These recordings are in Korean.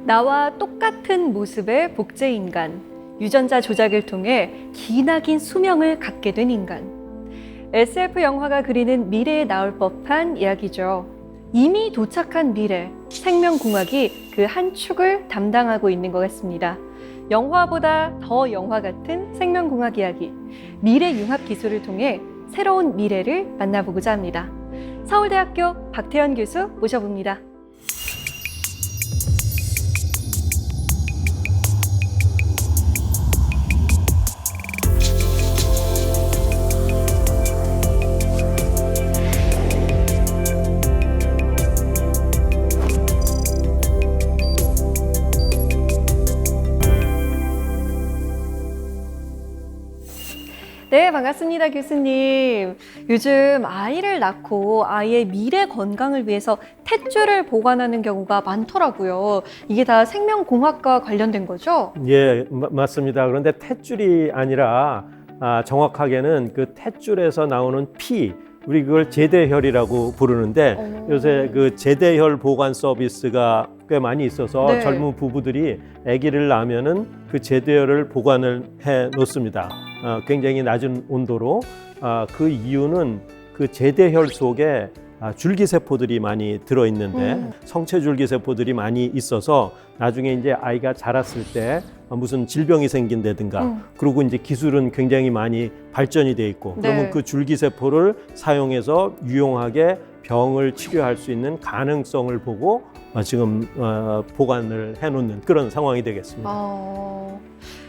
나와 똑같은 모습의 복제 인간, 유전자 조작을 통해 기나긴 수명을 갖게 된 인간. SF 영화가 그리는 미래에 나올 법한 이야기죠. 이미 도착한 미래, 생명공학이 그 한 축을 담당하고 있는 것 같습니다. 영화보다 더 영화 같은 생명공학 이야기, 미래융합 기술을 통해 새로운 미래를 만나보고자 합니다. 서울대학교 박태현 교수 모셔봅니다. 네, 반갑습니다, 교수님. 요즘 아이를 낳고 아이의 미래 건강을 위해서 탯줄을 보관하는 경우가 많더라고요. 이게 다 생명공학과 관련된 거죠? 예, 맞습니다. 그런데 탯줄이 아니라 정확하게는 그 탯줄에서 나오는 피, 우리 그걸 제대혈이라고 부르는데 요새 그 제대혈 보관 서비스가 꽤 많이 있어서 네. 젊은 부부들이 아기를 낳으면은 그 제대혈을 보관을 해 놓습니다. 굉장히 낮은 온도로. 그 이유는 그 제대혈 속에 줄기세포들이 많이 들어있는데 성체 줄기세포들이 많이 있어서 나중에 이제 아이가 자랐을 때 무슨 질병이 생긴다든가 그리고 이제 기술은 굉장히 많이 발전이 돼 있고 그러면 네. 그 줄기세포를 사용해서 유용하게 병을 치료할 수 있는 가능성을 보고 지금 보관을 해놓는 그런 상황이 되겠습니다.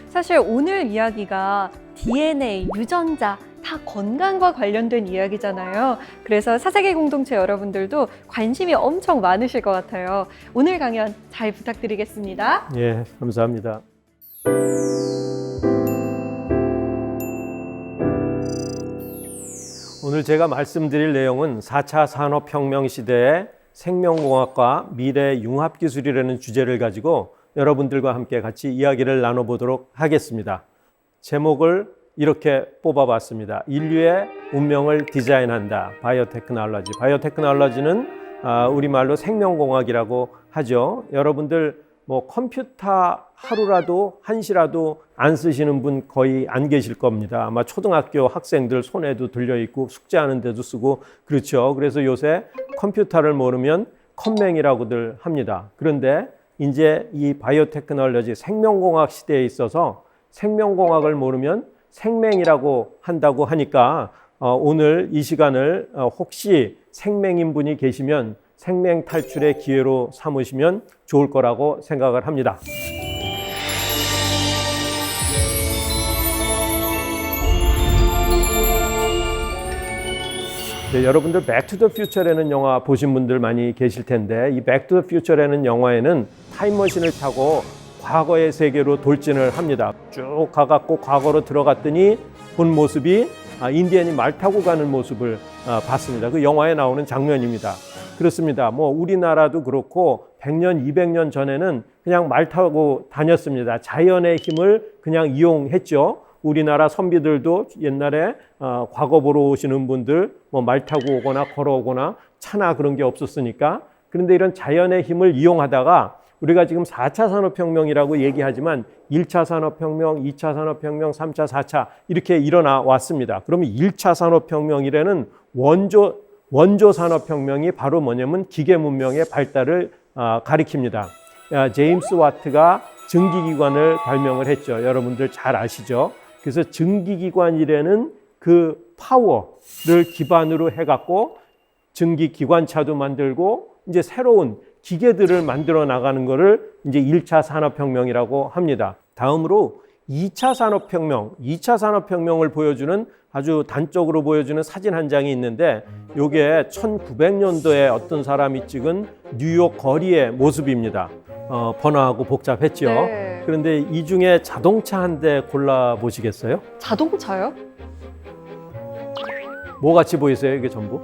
사실 오늘 이야기가 DNA, 유전자 다 건강과 관련된 이야기잖아요. 그래서 사세계 공동체 여러분들도 관심이 엄청 많으실 것 같아요. 오늘 강연 잘 부탁드리겠습니다. 예, 감사합니다. 오늘 제가 말씀드릴 내용은 4차 산업혁명 시대의 생명공학과 미래융합기술이라는 주제를 가지고 여러분들과 함께 같이 이야기를 나눠보도록 하겠습니다. 제목을 이렇게 뽑아봤습니다. 인류의 운명을 디자인한다. 바이오테크놀로지. 바이오테크놀로지는 우리말로 생명공학이라고 하죠. 여러분들 뭐 컴퓨터 하루라도 한시라도 안 쓰시는 분 거의 안 계실 겁니다. 아마 초등학교 학생들 손에도 들려있고 숙제하는 데도 쓰고 그렇죠. 그래서 요새 컴퓨터를 모르면 컴맹이라고들 합니다. 그런데 이제 이 바이오테크놀로지 생명공학 시대에 있어서 생명공학을 모르면 생맹이라고 한다고 하니까 오늘 이 시간을 혹시 생맹인 분이 계시면 생맹 탈출의 기회로 삼으시면 좋을 거라고 생각을 합니다. 네, 여러분들 백투더퓨처라는 영화 보신 분들 많이 계실 텐데 이 백투더퓨처라는 영화에는 타임머신을 타고 과거의 세계로 돌진을 합니다. 쭉 가갖고 과거로 들어갔더니 본 모습이 인디언이 말 타고 가는 모습을 봤습니다. 그 영화에 나오는 장면입니다. 그렇습니다. 뭐 우리나라도 그렇고 100년, 200년 전에는 그냥 말 타고 다녔습니다. 자연의 힘을 그냥 이용했죠. 우리나라 선비들도 옛날에 과거 보러 오시는 분들 뭐 말 타고 오거나 걸어오거나 차나 그런 게 없었으니까. 그런데 이런 자연의 힘을 이용하다가 우리가 지금 4차 산업혁명이라고 얘기하지만 1차 산업혁명, 2차 산업혁명, 3차, 4차 이렇게 일어나 왔습니다. 그러면 1차 산업혁명이라는 원조 산업혁명이 바로 뭐냐면 기계 문명의 발달을 가리킵니다. 제임스 와트가 증기기관을 발명을 했죠. 여러분들 잘 아시죠? 그래서 증기기관이라는 그 파워를 기반으로 해갖고 증기기관차도 만들고 이제 새로운 기계들을 만들어 나가는 것을 이제 1차 산업혁명이라고 합니다. 다음으로 2차 산업혁명, 2차 산업혁명을 보여주는 아주 단적으로 보여주는 사진 한 장이 있는데 이게 1900년도에 어떤 사람이 찍은 뉴욕 거리의 모습입니다. 번화하고 복잡했죠. 네. 그런데 이 중에 자동차 한 대 골라보시겠어요? 자동차요? 뭐 같이 보이세요, 이게 전부?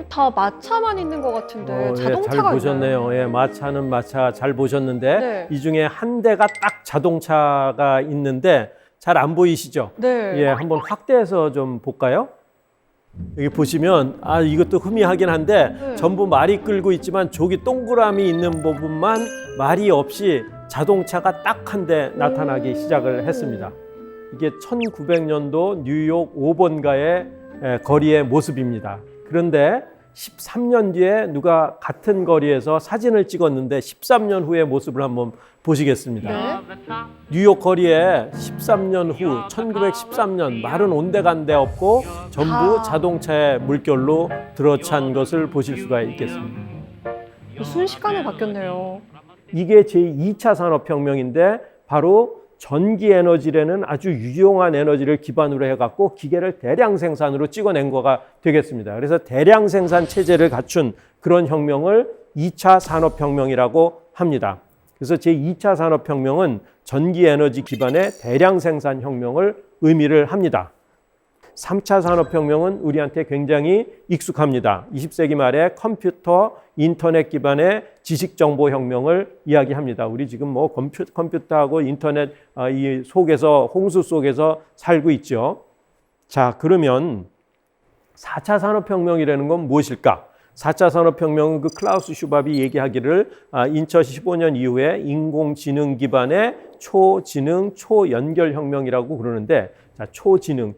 다 마차만 있는 것 같은데 예, 자동차가 잘 보셨네요. 예, 마차는 마차 잘 보셨는데 네. 이 중에 한 대가 딱 자동차가 있는데 잘 안 보이시죠? 네. 예, 한번 확대해서 좀 볼까요? 여기 보시면 이것도 희미하긴 한데 네. 전부 말이 끌고 있지만 저기 동그라미 있는 부분만 말이 없이 자동차가 딱 한 대 나타나기 시작을 했습니다. 이게 1900년도 뉴욕 5번가의 거리의 모습입니다. 그런데 13년 뒤에 누가 같은 거리에서 사진을 찍었는데 13년 후의 모습을 한번 보시겠습니다. 뉴욕 거리에 13년 후 1913년 말은 온데간데 없고 전부 자동차의 물결로 들어찬 것을 보실 수가 있겠습니다. 순식간에 바뀌었네요. 이게 제2차 산업혁명인데 바로 전기 에너지라는 아주 유용한 에너지를 기반으로 해갖고 기계를 대량 생산으로 찍어낸 거가 되겠습니다. 그래서 대량 생산 체제를 갖춘 그런 혁명을 2차 산업혁명이라고 합니다. 그래서 제2차 산업혁명은 전기 에너지 기반의 대량 생산 혁명을 의미를 합니다. 3차 산업혁명은 우리한테 굉장히 익숙합니다. 20세기 말에 컴퓨터, 인터넷 기반의 지식정보혁명을 이야기합니다. 우리 지금 뭐 컴퓨터하고 인터넷 이 속에서, 홍수 속에서 살고 있죠. 자, 그러면 4차 산업혁명이라는 건 무엇일까? 4차 산업혁명은 그 클라우스 슈밥이 얘기하기를 2015년 이후에 인공지능 기반의 초지능, 초연결혁명이라고 그러는데, 자, 초지능,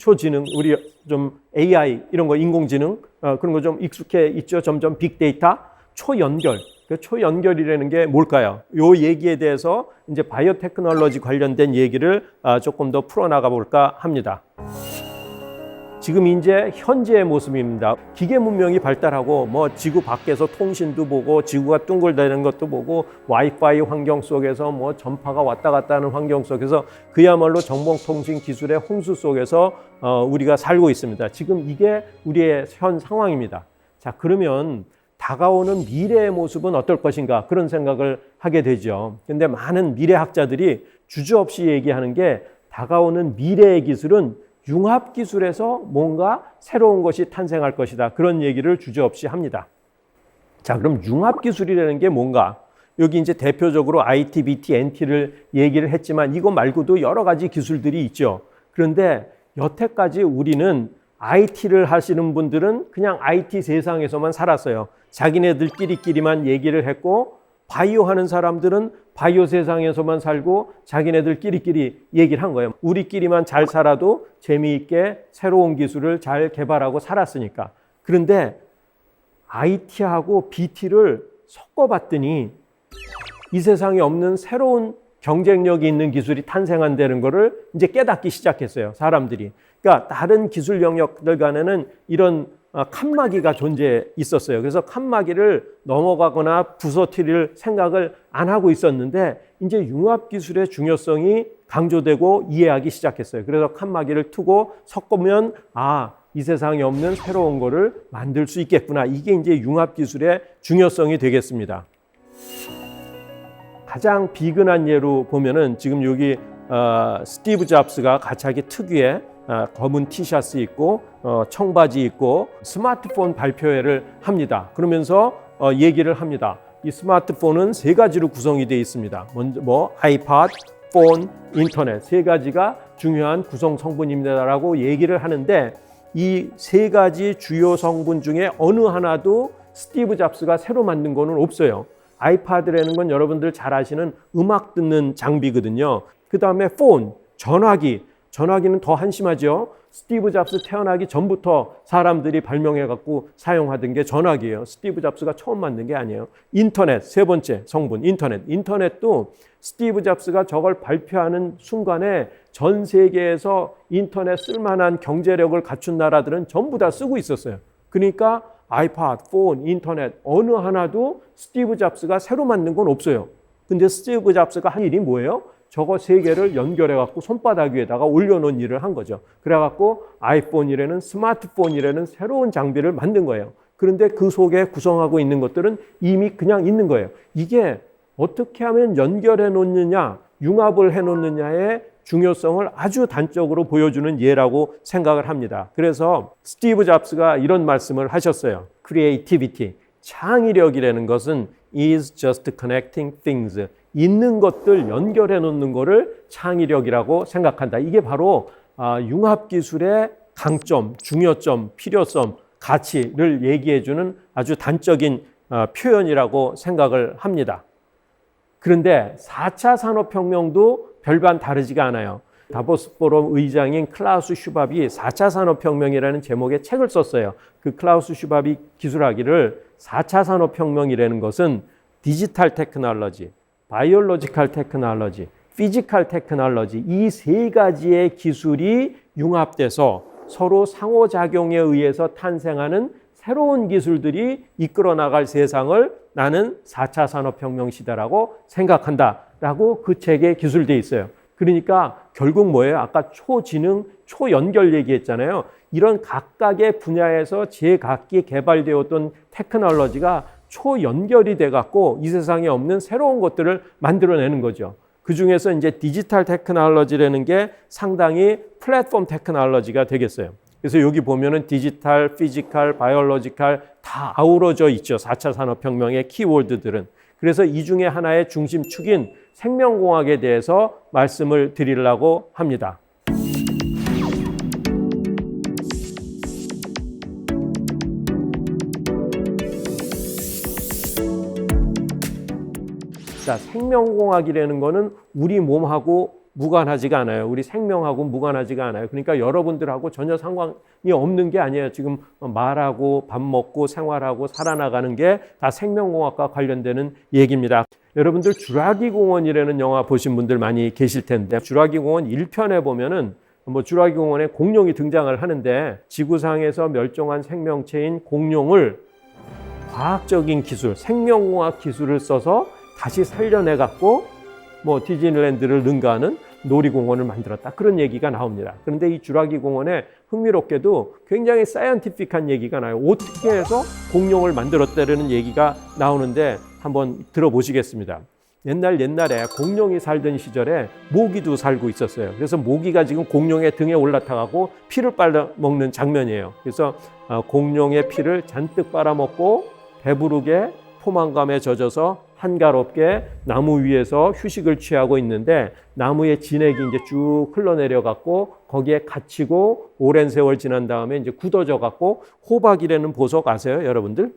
우리 좀 AI 이런 거 인공지능 그런 거 좀 익숙해 있죠. 점점 빅데이터, 초연결. 그 초연결이라는 게 뭘까요? 요 얘기에 대해서 이제 바이오테크놀로지 관련된 얘기를 조금 더 풀어나가 볼까 합니다. 지금 이제 현재의 모습입니다. 기계 문명이 발달하고 뭐 지구 밖에서 통신도 보고 지구가 둥글다는 것도 보고 와이파이 환경 속에서 뭐 전파가 왔다 갔다 하는 환경 속에서 그야말로 정보통신 기술의 홍수 속에서 우리가 살고 있습니다. 지금 이게 우리의 현 상황입니다. 자, 그러면 다가오는 미래의 모습은 어떨 것인가 그런 생각을 하게 되죠. 근데 많은 미래학자들이 주저없이 얘기하는 게 다가오는 미래의 기술은 융합기술에서 뭔가 새로운 것이 탄생할 것이다. 그런 얘기를 주저없이 합니다. 자, 그럼 융합기술이라는 게 뭔가? 여기 이제 대표적으로 IT, BT, NT를 얘기를 했지만 이거 말고도 여러 가지 기술들이 있죠. 그런데 여태까지 우리는 IT를 하시는 분들은 그냥 IT 세상에서만 살았어요. 자기네들끼리만 얘기를 했고 바이오 하는 사람들은 바이오 세상에서만 살고 자기네들끼리 얘기를 한 거예요. 우리끼리만 잘 살아도 재미있게 새로운 기술을 잘 개발하고 살았으니까. 그런데 IT하고 BT를 섞어봤더니 이 세상에 없는 새로운 경쟁력이 있는 기술이 탄생한다는 거를 이제 깨닫기 시작했어요, 사람들이. 그러니까 다른 기술 영역들 간에는 이런 칸막이가 존재해 있었어요. 그래서 칸막이를 넘어가거나 부서뜨릴 생각을 안 하고 있었는데 이제 융합기술의 중요성이 강조되고 이해하기 시작했어요. 그래서 칸막이를 트고 섞으면 이 세상에 없는 새로운 거를 만들 수 있겠구나. 이게 이제 융합기술의 중요성이 되겠습니다. 가장 비근한 예로 보면은 지금 여기 스티브 잡스가 자기 특유의 검은 티셔츠 입고 청바지 입고 스마트폰 발표회를 합니다. 그러면서 얘기를 합니다. 이 스마트폰은 세 가지로 구성이 되어 있습니다. 먼저 아이팟, 폰, 인터넷 세 가지가 중요한 구성 성분입니다라고 얘기를 하는데 이 세 가지 주요 성분 중에 어느 하나도 스티브 잡스가 새로 만든 거는 없어요. 아이팟이라는 건 여러분들 잘 아시는 음악 듣는 장비거든요. 그 다음에 폰, 전화기는 더 한심하죠. 스티브 잡스 태어나기 전부터 사람들이 발명해갖고 사용하던 게 전화기예요. 스티브 잡스가 처음 만든 게 아니에요. 인터넷, 세 번째 성분, 인터넷도 스티브 잡스가 저걸 발표하는 순간에 전 세계에서 인터넷 쓸만한 경제력을 갖춘 나라들은 전부 다 쓰고 있었어요. 그러니까 아이팟, 폰, 인터넷 어느 하나도 스티브 잡스가 새로 만든 건 없어요. 근데 스티브 잡스가 한 일이 뭐예요? 저거 세 개를 연결해갖고 손바닥 위에다가 올려놓은 일을 한 거죠. 그래갖고 아이폰이라는 스마트폰이라는 새로운 장비를 만든 거예요. 그런데 그 속에 구성하고 있는 것들은 이미 그냥 있는 거예요. 이게 어떻게 하면 연결해 놓느냐, 융합을 해 놓느냐의 중요성을 아주 단적으로 보여주는 예라고 생각을 합니다. 그래서 스티브 잡스가 이런 말씀을 하셨어요. Creativity, 창의력이라는 것은 is just connecting things. 있는 것들 연결해 놓는 것을 창의력이라고 생각한다. 이게 바로 융합기술의 강점, 중요점, 필요성, 가치를 얘기해 주는 아주 단적인 표현이라고 생각을 합니다. 그런데 4차 산업혁명도 별반 다르지가 않아요. 다보스 포럼 의장인 클라우스 슈밥이 4차 산업혁명이라는 제목의 책을 썼어요. 그 클라우스 슈밥이 기술하기를 4차 산업혁명이라는 것은 디지털 테크놀로지, 바이올로지컬 테크놀로지, 피지컬 테크놀로지 이 세 가지의 기술이 융합돼서 서로 상호작용에 의해서 탄생하는 새로운 기술들이 이끌어 나갈 세상을 나는 4차 산업혁명 시대라고 생각한다라고 그 책에 기술돼 있어요. 그러니까 결국 뭐예요? 아까 초지능, 초연결 얘기했잖아요. 이런 각각의 분야에서 제각기 개발되었던 테크놀로지가 초연결이 돼갖고 이 세상에 없는 새로운 것들을 만들어내는 거죠. 그 중에서 이제 디지털 테크놀로지라는 게 상당히 플랫폼 테크놀로지가 되겠어요. 그래서 여기 보면은 디지털, 피지컬, 바이올로지컬 다 아우러져 있죠. 4차 산업혁명의 키워드들은. 그래서 이 중에 하나의 중심축인 생명공학에 대해서 말씀을 드리려고 합니다. 자, 생명공학이라는 거는 우리 몸하고 무관하지가 않아요. 우리 생명하고 무관하지가 않아요. 그러니까 여러분들하고 전혀 상관이 없는 게 아니에요. 지금 말하고 밥 먹고 생활하고 살아나가는 게 다 생명공학과 관련되는 얘기입니다. 여러분들 주라기 공원이라는 영화 보신 분들 많이 계실 텐데 주라기 공원 1편에 보면은 주라기 공원에 공룡이 등장을 하는데 지구상에서 멸종한 생명체인 공룡을 과학적인 기술, 생명공학 기술을 써서 다시 살려내갖고 디즈니랜드를 능가하는 놀이공원을 만들었다. 그런 얘기가 나옵니다. 그런데 이 주라기 공원에 흥미롭게도 굉장히 사이언티픽한 얘기가 나요. 어떻게 해서 공룡을 만들었다는 얘기가 나오는데 한번 들어보시겠습니다. 옛날에 공룡이 살던 시절에 모기도 살고 있었어요. 그래서 모기가 지금 공룡의 등에 올라타가고 피를 빨아먹는 장면이에요. 그래서 공룡의 피를 잔뜩 빨아먹고 배부르게 포만감에 젖어서 한가롭게 나무 위에서 휴식을 취하고 있는데 나무의 진액이 이제 쭉 흘러내려 갖고 거기에 갇히고 오랜 세월 지난 다음에 이제 굳어져 갖고 호박이라는 보석 아세요, 여러분들?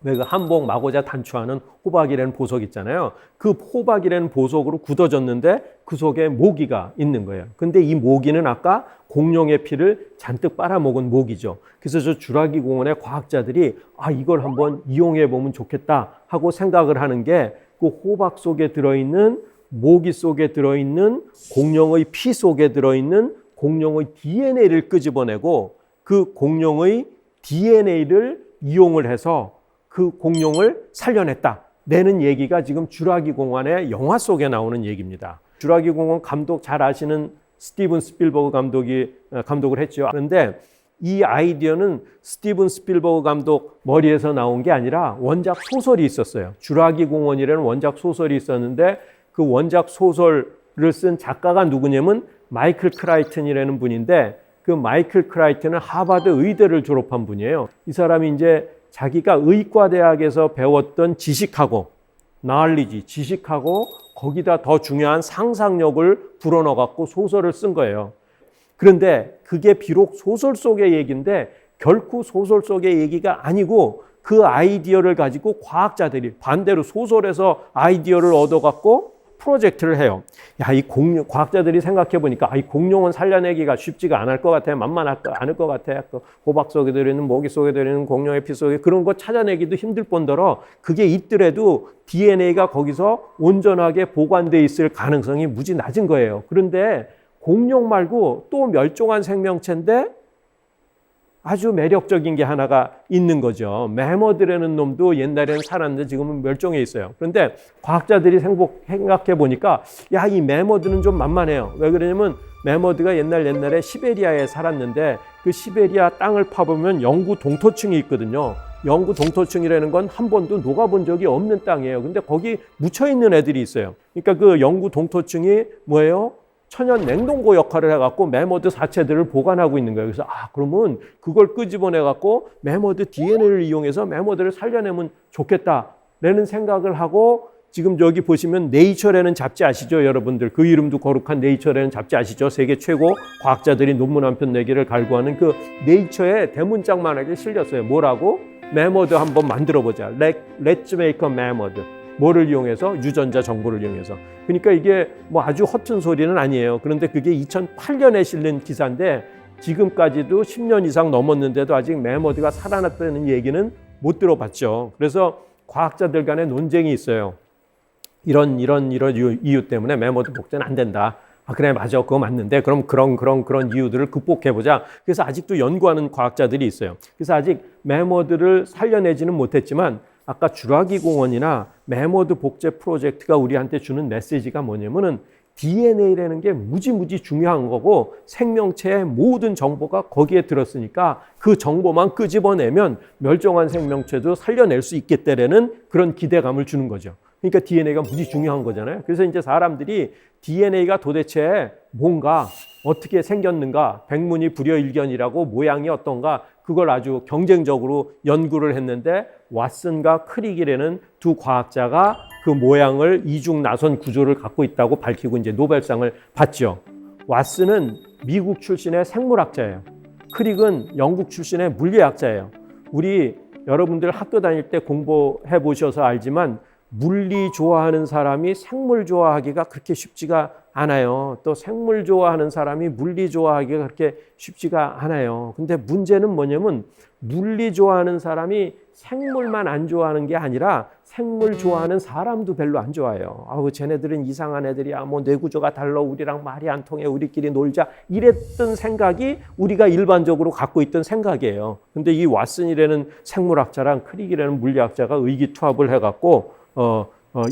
왜 그 한복 마고자 단추하는 호박이라는 보석 있잖아요. 그 호박이라는 보석으로 굳어졌는데 그 속에 모기가 있는 거예요. 근데 이 모기는 아까 공룡의 피를 잔뜩 빨아먹은 모기죠. 그래서 저 주라기 공원의 과학자들이 이걸 한번 이용해 보면 좋겠다 하고 생각을 하는 게 그 호박 속에 들어있는 모기 속에 들어있는 공룡의 피 속에 들어있는 공룡의 DNA를 끄집어내고 그 공룡의 DNA를 이용을 해서 그 공룡을 살려냈다. 내는 얘기가 지금 주라기 공원의 영화 속에 나오는 얘기입니다. 주라기 공원 감독 잘 아시는 스티븐 스필버그 감독이 감독을 했죠. 그런데 이 아이디어는 스티븐 스필버그 감독 머리에서 나온 게 아니라 원작 소설이 있었어요. 주라기 공원이라는 원작 소설이 있었는데 그 원작 소설을 쓴 작가가 누구냐면 마이클 크라이튼이라는 분인데 그 마이클 크라이튼은 하버드 의대를 졸업한 분이에요. 이 사람이 이제 자기가 의과대학에서 배웠던 지식하고 knowledge, 지식하고 거기다 더 중요한 상상력을 불어넣어갖고 소설을 쓴 거예요. 그런데 그게 비록 소설 속의 얘기인데 결코 소설 속의 얘기가 아니고 그 아이디어를 가지고 과학자들이 반대로 소설에서 아이디어를 얻어갖고 프로젝트를 해요. 이 공룡, 과학자들이 생각해 보니까 이 공룡은 살려내기가 쉽지가 않을 것 같아요. 만만할 않을 것 같아요. 호박 속에 들어있는 모기 속에 들어있는 공룡의 피 속에 그런 거 찾아내기도 힘들 뿐더러 그게 있더라도 DNA가 거기서 온전하게 보관돼 있을 가능성이 무지 낮은 거예요. 그런데 공룡 말고 또 멸종한 생명체인데 아주 매력적인 게 하나가 있는 거죠. 매머드라는 놈도 옛날에는 살았는데 지금은 멸종해 있어요. 그런데 과학자들이 생각해 보니까 이 매머드는 좀 만만해요. 왜 그러냐면 매머드가 옛날에 시베리아에 살았는데 그 시베리아 땅을 파보면 영구 동토층이 있거든요. 영구 동토층이라는 건 한 번도 녹아본 적이 없는 땅이에요. 근데 거기 묻혀 있는 애들이 있어요. 그러니까 그 영구 동토층이 뭐예요? 천연 냉동고 역할을 해갖고 매머드 사체들을 보관하고 있는 거예요. 그래서 그러면 그걸 끄집어내갖고 매머드 DNA를 이용해서 매머드를 살려내면 좋겠다라는 생각을 하고 지금 여기 보시면 네이처라는 잡지 아시죠, 여러분들? 그 이름도 거룩한 네이처라는 잡지 아시죠? 세계 최고 과학자들이 논문 한 편 내기를 갈구하는 그 네이처에 대문짝만하게 실렸어요. 뭐라고? 매머드 한번 만들어보자. Let's make a mammoth. 뭐를 이용해서? 유전자 정보를 이용해서. 그러니까 이게 뭐 아주 허튼 소리는 아니에요. 그런데 그게 2008년에 실린 기사인데 지금까지도 10년 이상 넘었는데도 아직 매머드가 살아났다는 얘기는 못 들어봤죠. 그래서 과학자들 간에 논쟁이 있어요. 이런 이유 때문에 매머드 복제는 안 된다. 아, 그래, 맞아. 그거 맞는데 그럼 그런 이유들을 극복해보자. 그래서 아직도 연구하는 과학자들이 있어요. 그래서 아직 매머드를 살려내지는 못했지만 아까 주라기 공원이나 매머드 복제 프로젝트가 우리한테 주는 메시지가 뭐냐면은 DNA라는 게 무지 중요한 거고 생명체의 모든 정보가 거기에 들었으니까 그 정보만 끄집어내면 멸종한 생명체도 살려낼 수 있겠다라는 그런 기대감을 주는 거죠. 그러니까 DNA가 무지 중요한 거잖아요. 그래서 이제 사람들이 DNA가 도대체 뭔가 어떻게 생겼는가, 백문이 불여일견이라고 모양이 어떤가 그걸 아주 경쟁적으로 연구를 했는데 왓슨과 크릭이라는 두 과학자가 그 모양을 이중 나선 구조를 갖고 있다고 밝히고 이제 노벨상을 받죠. 왓슨은 미국 출신의 생물학자예요. 크릭은 영국 출신의 물리학자예요. 우리 여러분들 학교 다닐 때 공부해 보셔서 알지만 물리 좋아하는 사람이 생물 좋아하기가 그렇게 쉽지가 않아요. 또 생물 좋아하는 사람이 물리 좋아하기가 그렇게 쉽지가 않아요. 근데 문제는 뭐냐면 물리 좋아하는 사람이 생물만 안 좋아하는 게 아니라 생물 좋아하는 사람도 별로 안 좋아해요. 아우, 쟤네들은 이상한 애들이야. 뭐 뇌구조가 달라. 우리랑 말이 안 통해. 우리끼리 놀자. 이랬던 생각이 우리가 일반적으로 갖고 있던 생각이에요. 근데 이 왓슨이라는 생물학자랑 크릭이라는 물리학자가 의기투합을 해갖고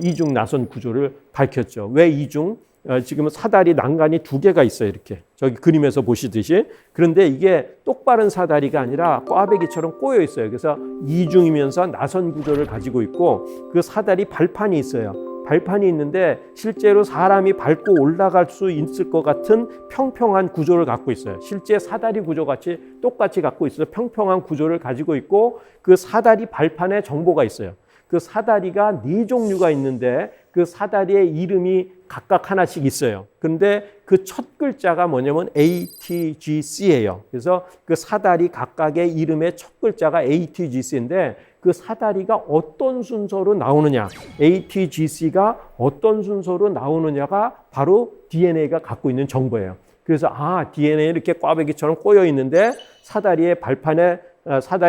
이중 나선 구조를 밝혔죠. 왜 이중? 지금 사다리 난간이 두 개가 있어요. 이렇게 저기 그림에서 보시듯이. 그런데 이게 똑바른 사다리가 아니라 꽈배기처럼 꼬여 있어요. 그래서 이중이면서 나선 구조를 가지고 있고 그 사다리 발판이 있어요. 발판이 있는데 실제로 사람이 밟고 올라갈 수 있을 것 같은 평평한 구조를 갖고 있어요. 실제 사다리 구조같이 똑같이 갖고 있어서 평평한 구조를 가지고 있고 그 사다리 발판에 정보가 있어요. 그 사다리가 4종류가 있는데 그 사다리의 이름이 각각 하나씩 있어요. 그런데 그 첫 글자가 뭐냐면 ATGC예요. 그래서 그 사다리 각각의 이름의 첫 글자가 ATGC인데 그 사다리가 어떤 순서로 나오느냐, ATGC가 어떤 순서로 나오느냐가 바로 DNA가 갖고 있는 정보예요. 그래서 DNA는 이렇게 꽈배기처럼 꼬여 있는데 사다리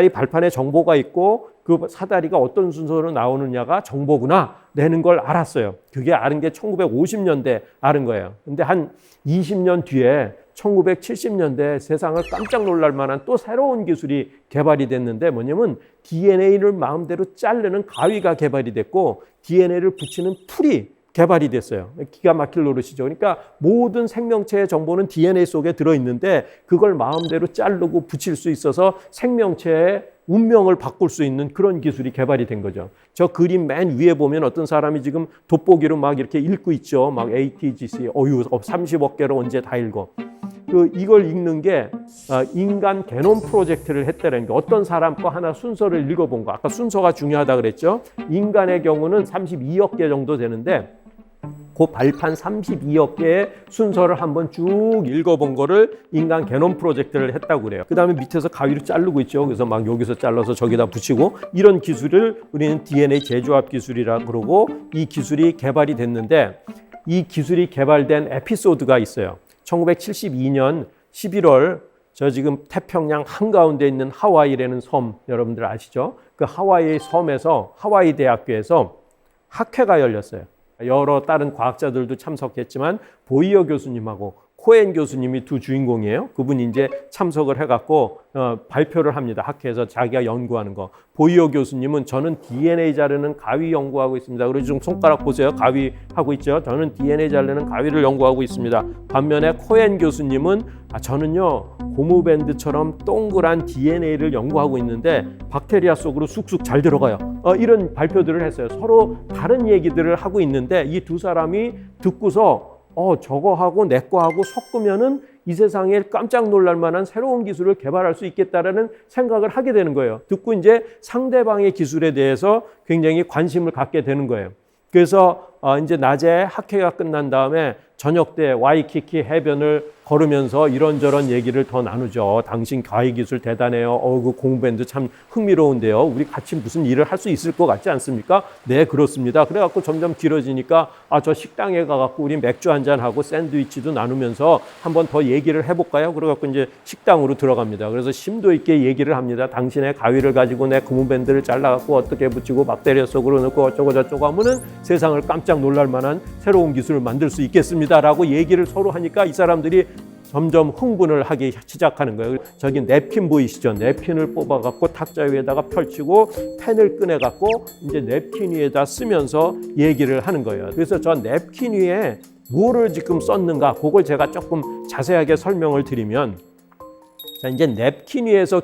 발판에 정보가 있고 그 사다리가 어떤 순서로 나오느냐가 정보구나 라는 걸 알았어요. 그게 아는 게 1950년대 아는 거예요. 근데 한 20년 뒤에 1970년대 세상을 깜짝 놀랄 만한 또 새로운 기술이 개발이 됐는데 뭐냐면 DNA를 마음대로 자르는 가위가 개발이 됐고 DNA를 붙이는 풀이 개발이 됐어요. 기가 막힐 노릇이죠. 그러니까 모든 생명체의 정보는 DNA 속에 들어있는데 그걸 마음대로 자르고 붙일 수 있어서 생명체의 운명을 바꿀 수 있는 그런 기술이 개발이 된 거죠. 저 그림 맨 위에 보면 어떤 사람이 지금 돋보기로 막 이렇게 읽고 있죠. 막 ATGC, 30억 개로 언제 다 읽어. 이걸 읽는 게 인간 게놈 프로젝트를 했다는 게 어떤 사람 거 하나 순서를 읽어본 거. 아까 순서가 중요하다 그랬죠. 인간의 경우는 32억 개 정도 되는데 그 발판 32억 개의 순서를 한번 쭉 읽어본 거를 인간 게놈 프로젝트를 했다고 그래요. 그 다음에 밑에서 가위로 자르고 있죠. 그래서 막 여기서 잘라서 저기다 붙이고 이런 기술을 우리는 DNA 재조합 기술이라 그러고 이 기술이 개발이 됐는데 이 기술이 개발된 에피소드가 있어요. 1972년 11월 저 지금 태평양 한가운데 있는 하와이라는 섬 여러분들 아시죠? 그 하와이 섬에서 하와이 대학교에서 학회가 열렸어요. 여러 다른 과학자들도 참석했지만 보이어 교수님하고 코엔 교수님이 두 주인공이에요. 그분이 이제 참석을 해갖고 발표를 합니다. 학회에서 자기가 연구하는 거. 보이어 교수님은 저는 DNA 자르는 가위 연구하고 있습니다. 그리고 지금 손가락 보세요. 가위 하고 있죠. 저는 DNA 자르는 가위를 연구하고 있습니다. 반면에 코엔 교수님은 저는요 고무밴드처럼 동그란 DNA를 연구하고 있는데 박테리아 속으로 쑥쑥 잘 들어가요. 이런 발표들을 했어요. 서로 다른 얘기들을 하고 있는데 이 두 사람이 듣고서 저거하고 내 거하고 섞으면은 이 세상에 깜짝 놀랄 만한 새로운 기술을 개발할 수 있겠다라는 생각을 하게 되는 거예요. 듣고 이제 상대방의 기술에 대해서 굉장히 관심을 갖게 되는 거예요. 그래서 이제 낮에 학회가 끝난 다음에 저녁 때 와이키키 해변을 걸으면서 이런저런 얘기를 더 나누죠. 당신 가위 기술 대단해요. 그 공부밴드 참 흥미로운데요. 우리 같이 무슨 일을 할 수 있을 것 같지 않습니까? 네, 그렇습니다. 그래갖고 점점 길어지니까 저 식당에 가갖고 우리 맥주 한잔 하고 샌드위치도 나누면서 한번 더 얘기를 해볼까요? 그래갖고 이제 식당으로 들어갑니다. 그래서 심도 있게 얘기를 합니다. 당신의 가위를 가지고 내 고무밴드를 잘라갖고 어떻게 붙이고 박테리아 속으로 넣고 어쩌고 저쩌고 하면은 세상을 깜짝 놀랄 만한 새로운 기술을 만들 수 있겠습니다라고 얘기를 서로 하니까 이 사람들이 점점 흥분을 하기 시작하는 거예요. 저기 냅킨 보이시죠? 냅킨을 뽑아갖고 탁자 위에다가 펼치고 펜을 꺼내갖고 이제 냅킨 위에다 쓰면서 얘기를 하는 거예요. 그래서 저 냅킨 위에 뭐를 지금 썼는가? 그걸 제가 조금 자세하게 설명을 드리면, 자, 이제 냅킨 위에서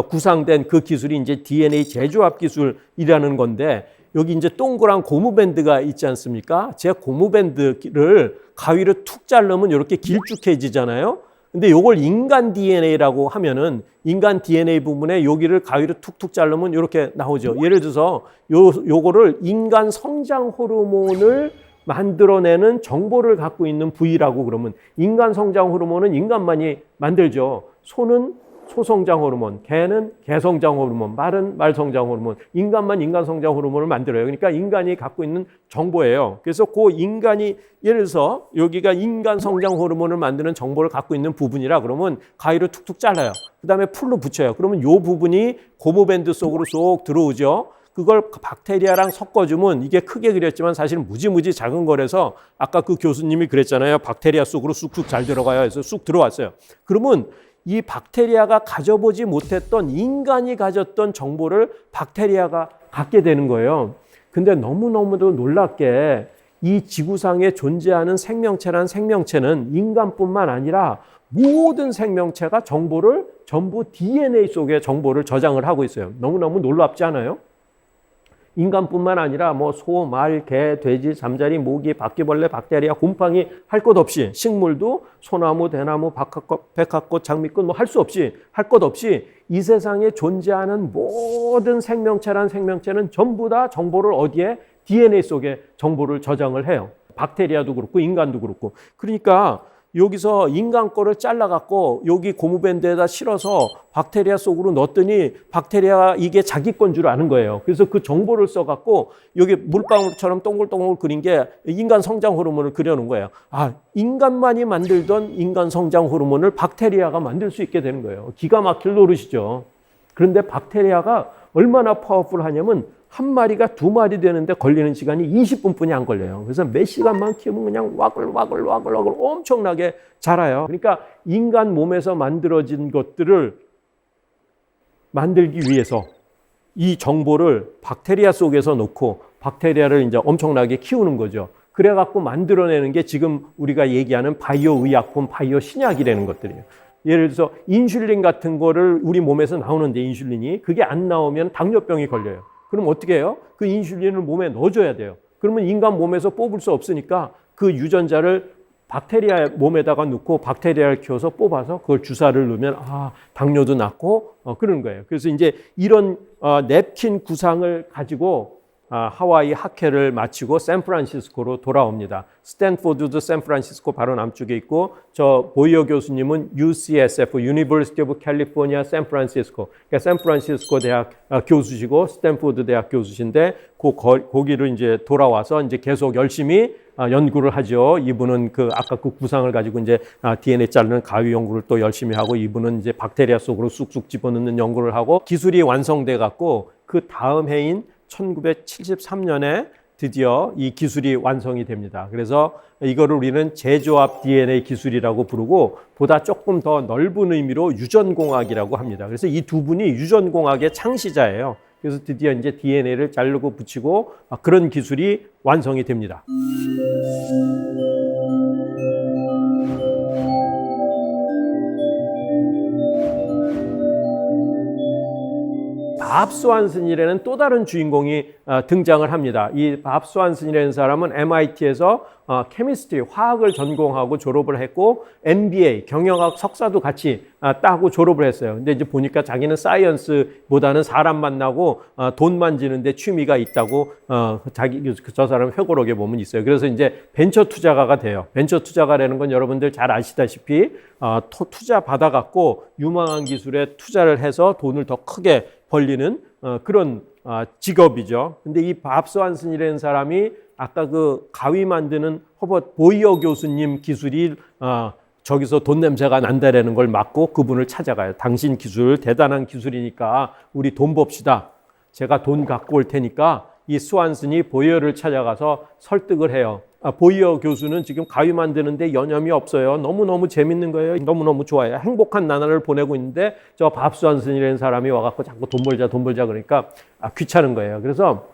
구상된 그 기술이 이제 DNA 재조합 기술이라는 건데, 여기 이제 동그란 고무밴드가 있지 않습니까? 제 고무밴드를 가위로 툭 자르면 이렇게 길쭉해지잖아요. 근데 요걸 인간 DNA라고 하면은 인간 DNA 부분에 여기를 가위로 툭툭 자르면 이렇게 나오죠. 예를 들어서 요거를 인간 성장 호르몬을 만들어내는 정보를 갖고 있는 부위라고 그러면, 인간 성장 호르몬은 인간만이 만들죠. 소는 소성장 호르몬, 개는 개성장 호르몬, 말은 말성장 호르몬, 인간만 인간 성장 호르몬을 만들어요. 그러니까 인간이 갖고 있는 정보예요. 그래서 그 인간이, 예를 들어서 여기가 인간 성장 호르몬을 만드는 정보를 갖고 있는 부분이라 그러면 가위로 툭툭 잘라요. 그 다음에 풀로 붙여요. 그러면 이 부분이 고무밴드 속으로 쏙 들어오죠. 그걸 박테리아랑 섞어주면, 이게 크게 그렸지만 사실 무지무지 작은 거라서 아까 그 교수님이 그랬잖아요. 박테리아 속으로 쑥쑥 잘 들어가요. 해서 쑥 들어왔어요. 그러면 이 박테리아가 가져보지 못했던, 인간이 가졌던 정보를 박테리아가 갖게 되는 거예요. 근데 너무너무도 놀랍게 이 지구상에 존재하는 생명체란 생명체는 인간뿐만 아니라 모든 생명체가 정보를 전부 DNA 속에 정보를 저장을 하고 있어요. 너무너무 놀랍지 않아요? 인간뿐만 아니라 뭐 소, 말, 개, 돼지, 잠자리, 모기, 바퀴벌레, 박테리아, 곰팡이 할 것 없이, 식물도 소나무, 대나무, 백합꽃, 장미꽃 뭐 할 수 없이, 할 것 없이 이 세상에 존재하는 모든 생명체란 생명체는 전부 다 정보를 어디에? DNA 속에 정보를 저장을 해요. 박테리아도 그렇고 인간도 그렇고. 그러니까 여기서 인간 거를 잘라갖고 여기 고무밴드에다 실어서 박테리아 속으로 넣었더니 박테리아가 이게 자기 건 줄 아는 거예요. 그래서 그 정보를 써갖고 여기 물방울처럼 동글동글 그린 게 인간 성장 호르몬을 그려놓은 거예요. 인간만이 만들던 인간 성장 호르몬을 박테리아가 만들 수 있게 되는 거예요. 기가 막힐 노릇이죠. 그런데 박테리아가 얼마나 파워풀하냐면 한 마리가 두 마리 되는데 걸리는 시간이 20분뿐이 안 걸려요. 그래서 몇 시간만 키우면 그냥 와글와글 엄청나게 자라요. 그러니까 인간 몸에서 만들어진 것들을 만들기 위해서 이 정보를 박테리아 속에서 놓고 박테리아를 이제 엄청나게 키우는 거죠. 그래갖고 만들어내는 게 지금 우리가 얘기하는 바이오 의약품, 바이오 신약이라는 것들이에요. 예를 들어서 인슐린 같은 거를 우리 몸에서 나오는데, 인슐린이 그게 안 나오면 당뇨병이 걸려요. 그럼 어떻게 해요? 그 인슐린을 몸에 넣어줘야 돼요. 그러면 인간 몸에서 뽑을 수 없으니까 그 유전자를 박테리아 몸에다가 넣고 박테리아를 키워서 뽑아서 그걸 주사를 넣으면 당뇨도 낫고 그러는 거예요. 그래서 이제 이런 냅킨 구상을 가지고 하와이 학회를 마치고 샌프란시스코로 돌아옵니다. 스탠포드도 샌프란시스코 바로 남쪽에 있고, 저 보이어 교수님은 UCSF, University of California, 샌프란시스코, 그러니까 샌프란시스코 대학 교수시고 스탠포드 대학 교수신데 거기를 이제 돌아와서 이제 계속 열심히 연구를 하죠. 이분은 아까 그 구상을 가지고 이제 DNA 자르는 가위 연구를 또 열심히 하고, 이분은 이제 박테리아 속으로 쑥쑥 집어넣는 연구를 하고, 기술이 완성돼 갖고 그 다음 해인 1973년에 드디어 이 기술이 완성이 됩니다. 그래서 이거를 우리는 재조합 DNA 기술이라고 부르고, 보다 조금 더 넓은 의미로 유전공학이라고 합니다. 그래서 이 두 분이 유전공학의 창시자예요. 그래서 드디어 이제 DNA를 자르고 붙이고 그런 기술이 완성이 됩니다. 밥 스완슨이라는 또 다른 주인공이 등장을 합니다. 이 밥 스완슨이라는 사람은 MIT에서 케미스트리, 화학을 전공하고 졸업을 했고 MBA, 경영학 석사도 같이 따고 졸업을 했어요. 근데 이제 보니까 자기는 사이언스보다는 사람 만나고 돈 만지는데 취미가 있다고 저 사람 회고록에 보면 있어요. 그래서 이제 벤처 투자가가 돼요. 벤처 투자가라는 건 여러분들 잘 아시다시피 투자 받아갖고 유망한 기술에 투자를 해서 돈을 더 크게 벌리는 그런 직업이죠. 근데 이 밥 스완슨이라는 사람이 아까 그 가위 만드는 허버트 보이어 교수님 기술이 저기서 돈 냄새가 난다라는 걸 막고 그분을 찾아가요. 당신 기술 대단한 기술이니까 우리 돈 봅시다. 제가 돈 갖고 올 테니까 이 스완슨이 보이어를 찾아가서 설득을 해요. 보이어 교수는 지금 가위 만드는데 여념이 없어요. 너무너무 재밌는 거예요. 너무너무 좋아요. 행복한 나날을 보내고 있는데 저 밥 스완슨이라는 사람이 와갖고 자꾸 돈 벌자 그러니까 귀찮은 거예요. 그래서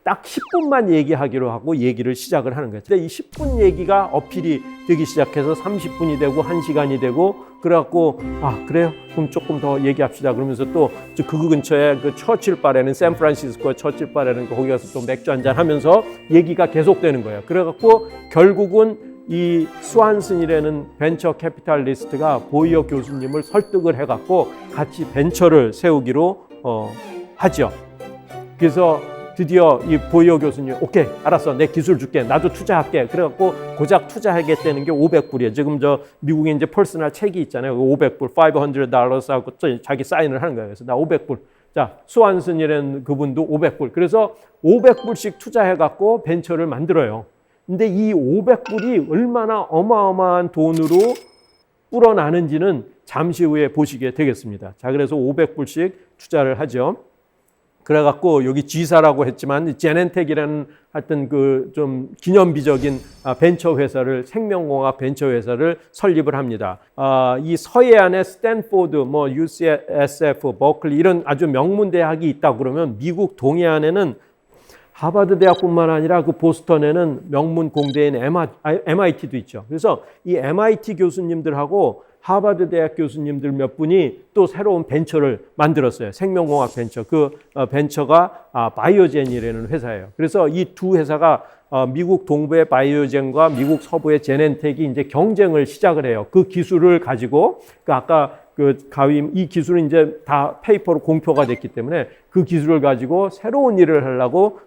딱 10분만 얘기하기로 하고 얘기를 시작을 하는 거예요. 근데 이 10분 얘기가 어필이 되기 시작해서 30분이 되고 1시간이 되고 그래갖고 그래요? 그럼 조금 더 얘기합시다. 그러면서 또 그 근처에 그 처칠 바라는 샌프란시스코의 처칠 바라는 거기 가서 또 맥주 한잔 하면서 얘기가 계속되는 거예요. 그래갖고 결국은 이 스완슨이라는 벤처 캐피탈리스트가 보이어 교수님을 설득을 해갖고 같이 벤처를 세우기로 하죠. 그래서 드디어 이 보이어 교수님 오케이 알았어 내 기술 줄게 나도 투자할게 그래갖고 고작 투자하겠다는 게 500불이에요. 지금 저 미국에 이제 퍼스널 책이 있잖아요. 500불 $500 하고 자기 사인을 하는 거예요. 그래서 나 500불 자 스완슨이라는 그분도 500불 그래서 500불씩 투자해갖고 벤처를 만들어요. 근데 이 500불이 얼마나 어마어마한 돈으로 불어나는지는 잠시 후에 보시게 되겠습니다. 자 그래서 500불씩 투자를 하죠. 그래갖고 여기 G사라고 했지만 제넨텍이라는 하여튼 그 좀 기념비적인 벤처 회사를 생명공학 벤처 회사를 설립을 합니다. 이 서해안에 스탠포드, 뭐 UCSF, 버클리 이런 아주 명문 대학이 있다 그러면 미국 동해안에는 하버드 대학뿐만 아니라 그 보스턴에는 명문 공대인 MIT도 있죠. 그래서 이 MIT 교수님들하고 하버드 대학 교수님들 몇 분이 또 새로운 벤처를 만들었어요. 생명공학 벤처. 그 벤처가 바이오젠이라는 회사예요. 그래서 이 두 회사가 미국 동부의 바이오젠과 미국 서부의 제넨텍이 이제 경쟁을 시작을 해요. 그 기술을 가지고 아까 그 가위 이 기술은 이제 다 페이퍼로 공표가 됐기 때문에 그 기술을 가지고 새로운 일을 하려고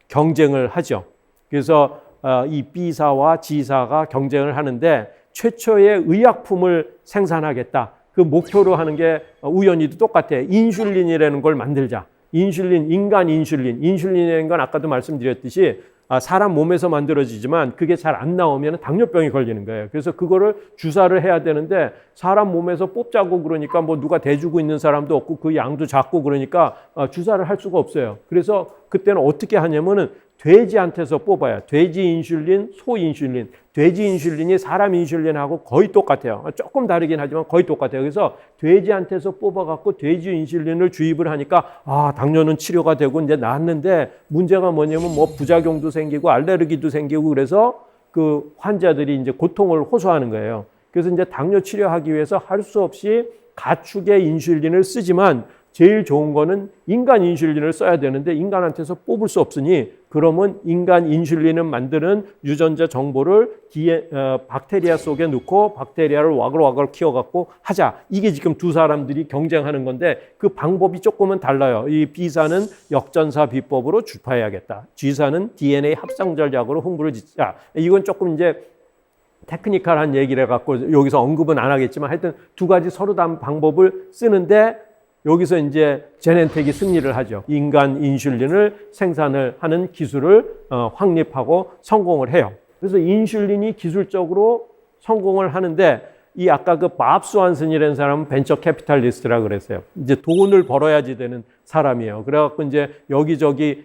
경쟁을 하죠. 그래서 이 B사와 G사가 경쟁을 하는데 최초의 의약품을 생산하겠다. 그 목표로 하는 게 우연히도 똑같아요. 인슐린이라는 걸 만들자. 인슐린, 인간 인슐린. 인슐린이라는 건 아까도 말씀드렸듯이 사람 몸에서 만들어지지만 그게 잘 안 나오면 당뇨병이 걸리는 거예요. 그래서 그거를 주사를 해야 되는데 사람 몸에서 뽑자고 그러니까 뭐 누가 대주고 있는 사람도 없고 그 양도 작고 그러니까 주사를 할 수가 없어요. 그래서 그때는 어떻게 하냐면은 돼지한테서 뽑아요. 돼지 인슐린, 소 인슐린. 돼지 인슐린이 사람 인슐린하고 거의 똑같아요. 조금 다르긴 하지만 거의 똑같아요. 그래서 돼지한테서 뽑아갖고 돼지 인슐린을 주입을 하니까 당뇨는 치료가 되고 이제 나았는데 문제가 뭐냐면 뭐 부작용도 생기고 알레르기도 생기고 그래서 그 환자들이 이제 고통을 호소하는 거예요. 그래서 이제 당뇨 치료하기 위해서 할 수 없이 가축의 인슐린을 쓰지만 제일 좋은 거는 인간 인슐린을 써야 되는데 인간한테서 뽑을 수 없으니 그러면 인간 인슐린을 만드는 유전자 정보를 박테리아 속에 넣고 박테리아를 와글와글 키워갖고 하자. 이게 지금 두 사람들이 경쟁하는 건데 그 방법이 조금은 달라요. 이 B사는 역전사 비법으로 주파해야겠다. G사는 DNA 합성 전략으로 흥부를 짓자. 이건 조금 이제 테크니컬한 얘기를 해갖고 여기서 언급은 안 하겠지만 하여튼 두 가지 서로 다른 방법을 쓰는데 여기서 이제 제넨텍이 승리를 하죠. 인간 인슐린을 생산을 하는 기술을 확립하고 성공을 해요. 그래서 인슐린이 기술적으로 성공을 하는데 이 아까 그 밥 스완슨이라는 사람은 벤처 캐피탈리스트라고 그랬어요. 이제 돈을 벌어야지 되는 사람이에요. 그래갖고 이제 여기저기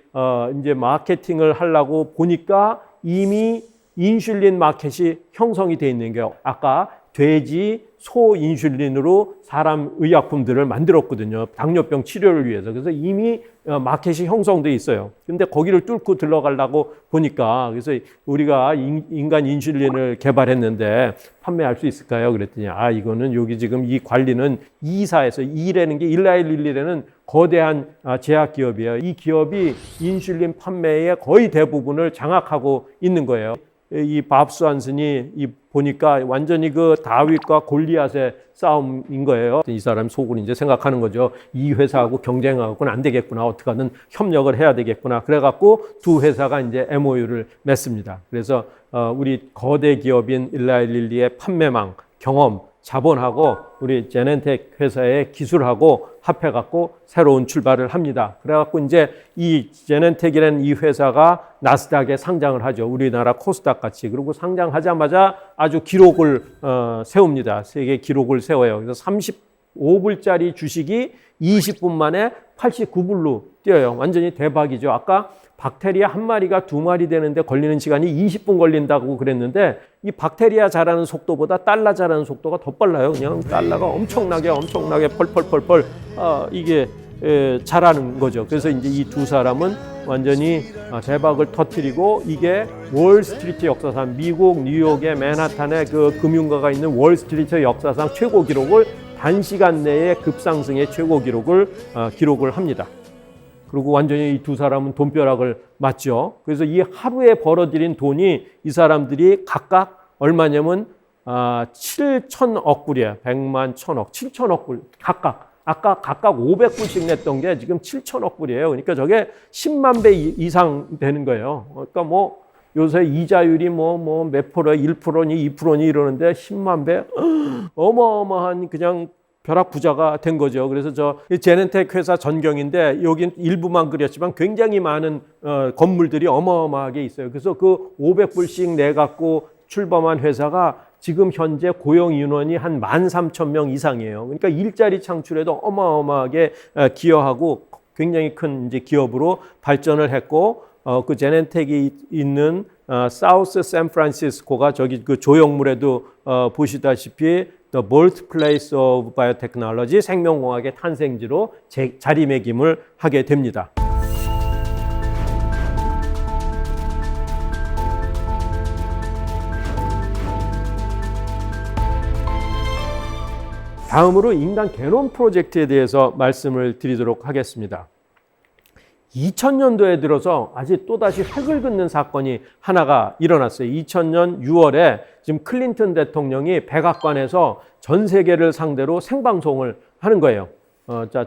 이제 마케팅을 하려고 보니까 이미 인슐린 마켓이 형성이 돼 있는 게요. 아까 돼지, 소 인슐린으로 사람 의약품들을 만들었거든요. 당뇨병 치료를 위해서. 그래서 이미 마켓이 형성돼 있어요. 근데 거기를 뚫고 들어가려고 보니까 그래서 우리가 인간 인슐린을 개발했는데 판매할 수 있을까요? 그랬더니 이거는 여기 지금 이 관리는 E사에서 E라는 게 일라일릴리라는 거대한 제약 기업이에요. 이 기업이 인슐린 판매의 거의 대부분을 장악하고 있는 거예요. 이 밥스 한슨이 보니까 완전히 그 다윗과 골리앗의 싸움인 거예요. 이 사람이 속으로 이제 생각하는 거죠. 이 회사하고 경쟁하고는 안 되겠구나. 어떻게든 협력을 해야 되겠구나. 그래갖고 두 회사가 이제 MOU를 맺습니다. 그래서 우리 거대 기업인 일라이 릴리의 판매망, 경험, 자본하고 우리 제넨텍 회사의 기술하고 합해갖고 새로운 출발을 합니다. 그래갖고 이제 이 제넨텍이라는 이 회사가 나스닥에 상장을 하죠. 우리나라 코스닥 같이. 그리고 상장하자마자 아주 기록을 세웁니다. 세계 기록을 세워요. 그래서 35불짜리 주식이 20분 만에 89불로 뛰어요. 완전히 대박이죠. 아까 박테리아 한 마리가 두 마리 되는데 걸리는 시간이 20분 걸린다고 그랬는데 이 박테리아 자라는 속도보다 달러 자라는 속도가 더 빨라요. 그냥 달러가 엄청나게 펄펄펄펄 이게 자라는 거죠. 그래서 이제 이 두 사람은 완전히 대박을 터뜨리고 이게 월스트리트 역사상 미국 뉴욕의 맨하탄의 그 금융가가 있는 월스트리트 역사상 최고 기록을 단시간 내에 급상승의 최고 기록을 기록을 합니다. 그리고 완전히 이 두 사람은 돈벼락을 맞죠. 그래서 이 하루에 벌어들인 돈이 이 사람들이 각각 얼마냐면 7천억 불이에요. 100만, 1000억, 7천억 불 각각. 아까 각각 500불씩 냈던 게 지금 7천억 불이에요. 그러니까 저게 10만 배 이상 되는 거예요. 그러니까 뭐 요새 이자율이 몇 프로야, 1%니 2%니 이러는데 10만 배 어마어마한 그냥 벼락 부자가 된 거죠. 그래서 저 제넨텍 회사 전경인데 여긴 일부만 그렸지만 굉장히 많은 건물들이 어마어마하게 있어요. 그래서 그 500불씩 내갖고 출범한 회사가 지금 현재 고용 인원이 한 13,000명 이상이에요. 그러니까 일자리 창출에도 어마어마하게 기여하고 굉장히 큰 이제 기업으로 발전을 했고 그 제넨텍이 있는 사우스 샌프란시스코가 저기 그 조형물에도 보시다시피 The Birthplace of Biotechnology, 생명공학의 탄생지로 자리매김을 하게 됩니다. 다음으로 인간 게놈 프로젝트에 대해서 말씀을 드리도록 하겠습니다. 2000년도에 들어서 아직 또다시 획을 긋는 사건이 하나가 일어났어요. 2000년 6월에 지금 클린턴 대통령이 백악관에서 전 세계를 상대로 생방송을 하는 거예요.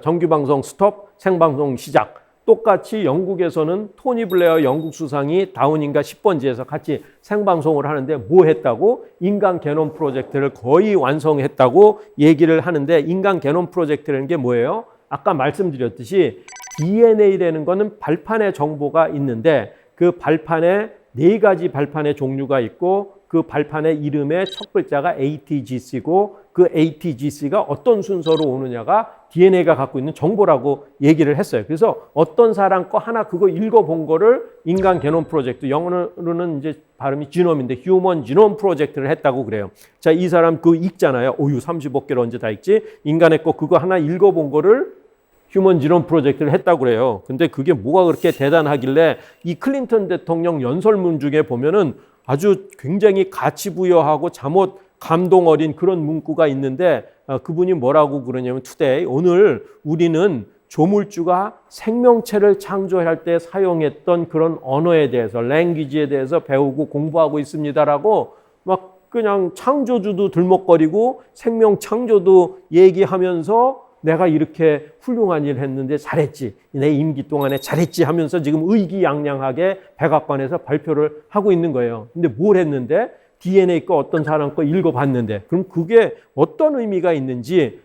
정규방송 스톱, 생방송 시작. 똑같이 영국에서는 토니 블레어 영국 수상이 다우닝가 10번지에서 같이 생방송을 하는데 뭐 했다고? 인간 게놈 프로젝트를 거의 완성했다고 얘기를 하는데 인간 게놈 프로젝트라는 게 뭐예요? 아까 말씀드렸듯이 DNA라는 거는 발판의 정보가 있는데 그 발판에 4가지 발판의 종류가 있고 그 발판의 이름의 첫 글자가 ATGC고 그 ATGC가 어떤 순서로 오느냐가 DNA가 갖고 있는 정보라고 얘기를 했어요. 그래서 어떤 사람 거 하나 그거 읽어본 거를 인간 게놈 프로젝트, 영어로는 이제 발음이 지놈인데 휴먼 지놈 프로젝트를 했다고 그래요. 자, 이 사람 그거 읽잖아요. 35개를 언제 다 읽지? 인간의 거 그거 하나 읽어본 거를 휴먼 지놈 프로젝트를 했다고 그래요. 근데 그게 뭐가 그렇게 대단하길래 이 클린턴 대통령 연설문 중에 보면은 아주 굉장히 가치 부여하고 잠옷 감동 어린 그런 문구가 있는데 그분이 뭐라고 그러냐면 today, 오늘 우리는 조물주가 생명체를 창조할 때 사용했던 그런 언어에 대해서 language에 대해서 배우고 공부하고 있습니다라고 막 그냥 창조주도 들먹거리고 생명 창조도 얘기하면서 내가 이렇게 훌륭한 일을 했는데 잘했지. 내 임기 동안에 잘했지 하면서 지금 의기양양하게 백악관에서 발표를 하고 있는 거예요. 근데 뭘 했는데? DNA 거 어떤 사람 거 읽어봤는데. 그럼 그게 어떤 의미가 있는지